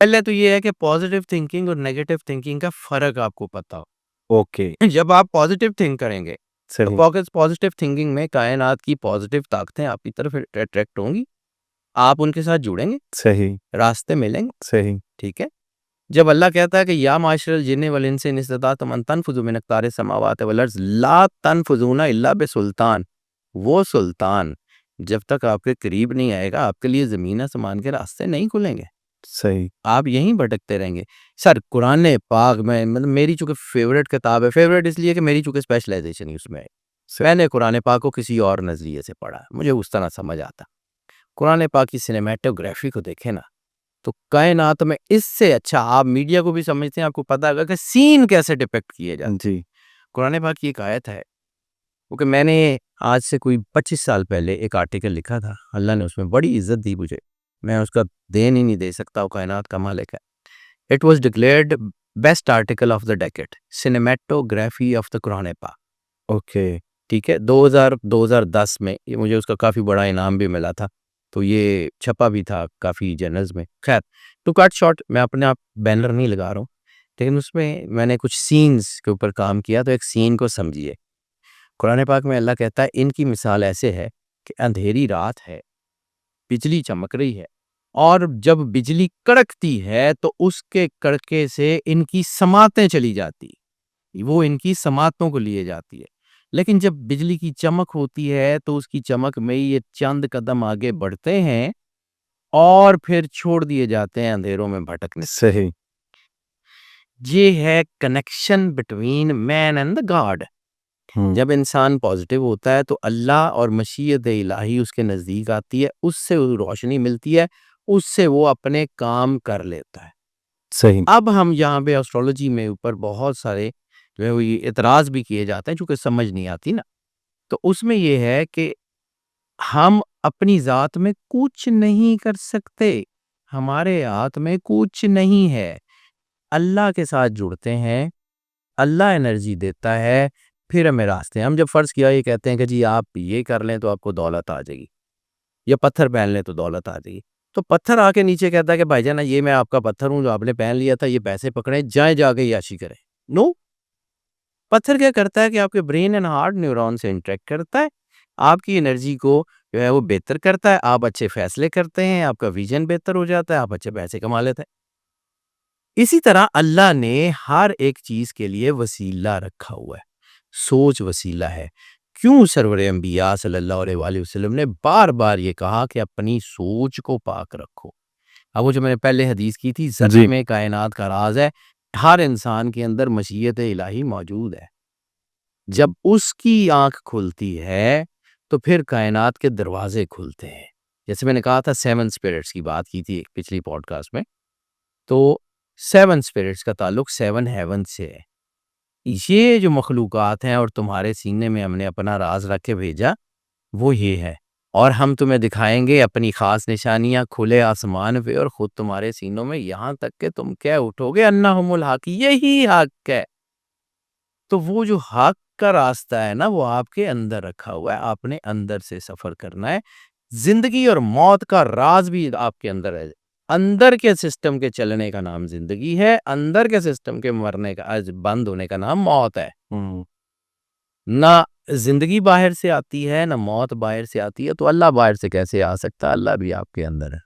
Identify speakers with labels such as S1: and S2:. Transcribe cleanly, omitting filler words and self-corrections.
S1: پہلے تو یہ ہے کہ پازیٹیو تھنکنگ اور نیگیٹو تھنکنگ کا فرق آپ کو پتا ہو.
S2: اوکے
S1: جب آپ پازیٹیو تھنک کریں گے تو
S2: صحیح
S1: پازیٹیو تھنکنگ میں کائنات کی پازیٹیو طاقتیں آپ کی طرف اٹریکٹ ہوں گی, آپ ان کے ساتھ جڑیں گے,
S2: صحیح
S1: راستے ملیں گے.
S2: صحیح
S1: ٹھیک ہے. جب اللہ کہتا ہے کہ یا معاشر الجن والانس ان استطعتم ان تنفذوا من اقطار السماوات والارض لا تنفذون الا بسلطان, وہ سلطان جب تک آپ کے قریب نہیں آئے گا آپ کے لیے زمین آسمان کے راستے نہیں کھلیں گے,
S2: صحیح
S1: آپ یہیں بھٹکتے رہیں گے. سر قرآن پاک میں مطلب میری چونکہ فیوریٹ کتاب ہے, فیوریٹ اس لیے کہ میری چونکہ اسپیشلائزیشن ہی اس میں ہے. میں نے قرآن پاک کو کسی اور نظریے سے پڑھا, مجھے اس طرح سمجھ آتا. قرآن پاک کی سینیمیٹوگرافی کو دیکھیں نا تو کائنات میں اس سے اچھا, آپ میڈیا کو بھی سمجھتے ہیں, آپ کو پتا ہوگا کہ سین کیسے ڈپکٹ کیے جاتے.
S2: جی
S1: قرآن پاک کی ایک آیت ہے, کیونکہ میں نے آج سے کوئی 25 سال پہلے ایک آرٹیکل لکھا تھا, اللہ نے اس میں بڑی عزت دی مجھے, میں اس کا دین ہی نہیں دے سکتا, وہ کائنات کا مالک ہے. It was declared best article of the decade, cinematography of the قرآن پاک.
S2: اوکے
S1: ٹھیک ہے, 2010 میں یہ مجھے اس کا کافی بڑا انعام بھی ملا تھا, تو یہ چھپا بھی تھا کافی جرنلز میں. خیر ٹو کٹ شارٹ, میں اپنے آپ بینر نہیں لگا رہا ہوں, لیکن اس میں نے کچھ سینز کے اوپر کام کیا, تو ایک سین کو سمجھیے. قرآن پاک میں اللہ کہتا ہے ان کی مثال ایسے ہے کہ اندھیری رات ہے, بجلی چمک رہی ہے, اور جب بجلی کڑکتی ہے تو اس کے کڑکے سے ان کی سماعتیں چلی جاتی, وہ ان کی سماعتوں کو لیے جاتی ہے. لیکن جب بجلی کی چمک ہوتی ہے تو اس کی چمک میں یہ چند قدم آگے بڑھتے ہیں اور پھر چھوڑ دیے جاتے ہیں اندھیروں میں بھٹکنے.
S2: صحیح
S1: یہ ہے connection between man and the God. جب انسان پازیٹیو ہوتا ہے تو اللہ اور مشیت الہی اس کے نزدیک آتی ہے, اس سے روشنی ملتی ہے, اس سے وہ اپنے کام کر لیتا ہے.
S2: صحیح
S1: اب ہم یہاں پہ ایسٹرولوجی میں اوپر بہت سارے جو ہے وہ اعتراض بھی کیے جاتے ہیں چونکہ سمجھ نہیں آتی نا, تو اس میں یہ ہے کہ ہم اپنی ذات میں کچھ نہیں کر سکتے, ہمارے ہاتھ میں کچھ نہیں ہے. اللہ کے ساتھ جڑتے ہیں, اللہ انرجی دیتا ہے, پھر ہمیں راستے. ہم جب فرض کیا یہ کہتے ہیں کہ جی آپ یہ کر لیں تو آپ کو دولت آ جائے گی, یا پتھر پہن لیں تو دولت آ جائے گی, تو پتھر آ کے نیچے کہتا ہے کہ بھائی جان یہ میں آپ کا پتھر ہوں جو آپ نے پہن لیا تھا, یہ پیسے پکڑیں جائیں جا کے یاشی کریں. نو, پتھر کیا کرتا ہے کہ آپ کے برین اینڈ ہارٹ نیورون سے انٹریکٹ کرتا ہے, آپ کی انرجی کو جو ہے وہ بہتر کرتا ہے, آپ اچھے فیصلے کرتے ہیں, آپ کا ویژن بہتر ہو جاتا ہے, آپ اچھے پیسے کما لیتے ہیں. اسی طرح اللہ نے ہر ایک چیز کے لیے وسیلہ رکھا ہوا ہے, سوچ وسیلہ ہے. کیوں سرور انبیاء صلی اللہ علیہ وآلہ وسلم نے بار بار یہ کہا کہ اپنی سوچ کو پاک رکھو. اب وہ جو میں نے پہلے حدیث کی تھی, ذرے میں کائنات کا راز ہے, ہر انسان کے اندر مشیت الہی موجود ہے. جب اس کی آنکھ کھلتی ہے تو پھر کائنات کے دروازے کھلتے ہیں. جیسے میں نے کہا تھا 7 اسپرٹس کی بات کی تھی پچھلی پوڈ کاسٹ میں, تو 7 اسپرٹس کا تعلق 7 ہیون سے ہے. یہ جو مخلوقات ہیں اور تمہارے سینے میں ہم نے اپنا راز رکھ کے بھیجا وہ یہ ہے, اور ہم تمہیں دکھائیں گے اپنی خاص نشانیاں کھلے آسمان پہ اور خود تمہارے سینوں میں, یہاں تک کہ تم کہہ اٹھو گے انہم الحق, یہی حق ہے. تو وہ جو حق کا راستہ ہے نا وہ آپ کے اندر رکھا ہوا ہے, آپ نے اندر سے سفر کرنا ہے. زندگی اور موت کا راز بھی آپ کے اندر ہے. اندر کے سسٹم کے چلنے کا نام زندگی ہے, اندر کے سسٹم کے مرنے کا بند ہونے کا نام موت ہے. نہ زندگی باہر سے آتی ہے نہ موت باہر سے آتی ہے, تو اللہ باہر سے کیسے آ سکتا؟ اللہ بھی آپ کے اندر ہے.